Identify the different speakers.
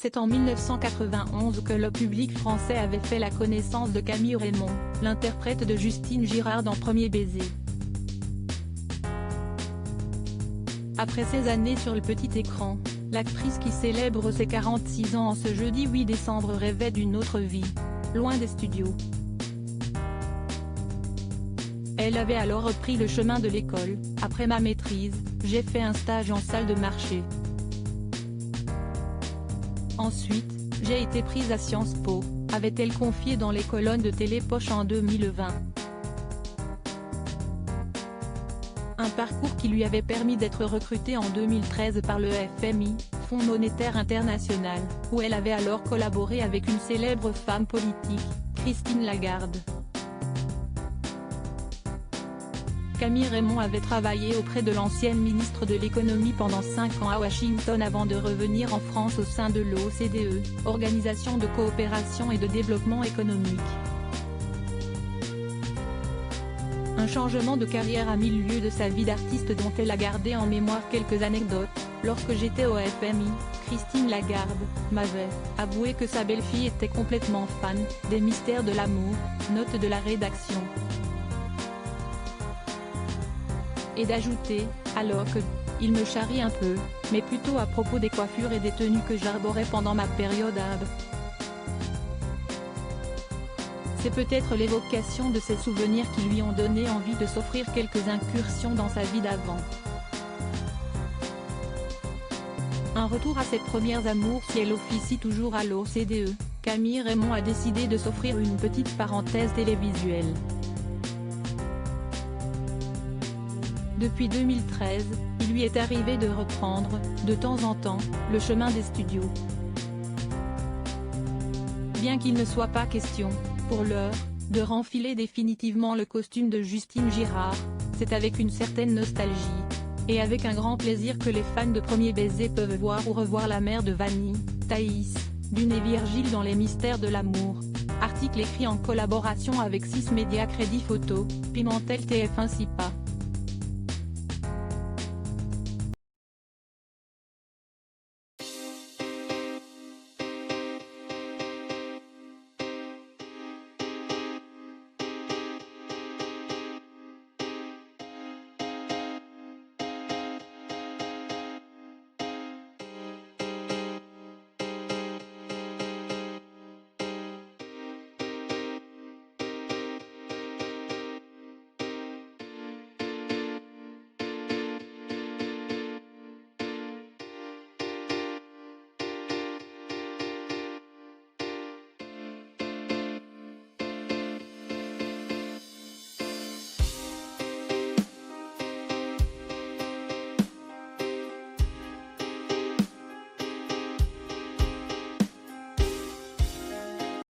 Speaker 1: C'est en 1991 que le public français avait fait la connaissance de Camille Raymond, l'interprète de Justine Girard dans Premier baiser. Après ces années sur le petit écran, l'actrice qui célèbre ses 46 ans en ce jeudi 8 décembre rêvait d'une autre vie, loin des studios. Elle avait alors repris le chemin de l'école. Après ma maîtrise, j'ai fait un stage en salle de marché. Ensuite, j'ai été prise à Sciences Po, avait-elle confié dans les colonnes de Télépoche en 2020. Un parcours qui lui avait permis d'être recrutée en 2013 par le FMI, Fonds monétaire international, où elle avait alors collaboré avec une célèbre femme politique, Christine Lagarde. Camille Raymond avait travaillé auprès de l'ancienne ministre de l'économie pendant 5 ans à Washington avant de revenir en France au sein de l'OCDE, Organisation de coopération et de développement économique. Un changement de carrière a mis le lieu de sa vie d'artiste dont elle a gardé en mémoire quelques anecdotes. Lorsque j'étais au FMI, Christine Lagarde m'avait avoué que sa belle-fille était complètement fan des mystères de l'amour, note de la rédaction. Et d'ajouter, alors que, il me charrie un peu, mais plutôt à propos des coiffures et des tenues que j'arborais pendant ma période AB. C'est peut-être l'évocation de ces souvenirs qui lui ont donné envie de s'offrir quelques incursions dans sa vie d'avant. Un retour à ses premières amours. Si elle officie toujours à l'OCDE, Camille Raymond a décidé de s'offrir une petite parenthèse télévisuelle. Depuis 2013, il lui est arrivé de reprendre, de temps en temps, le chemin des studios. Bien qu'il ne soit pas question, pour l'heure, de renfiler définitivement le costume de Justine Girard, c'est avec une certaine nostalgie, et avec un grand plaisir que les fans de Premier baiser peuvent voir ou revoir la mère de Vanny, Thaïs, Dune et Virgile dans Les mystères de l'amour. Article écrit en collaboration avec 6 médias Crédit Photo, Pimentel TF1 SIPA.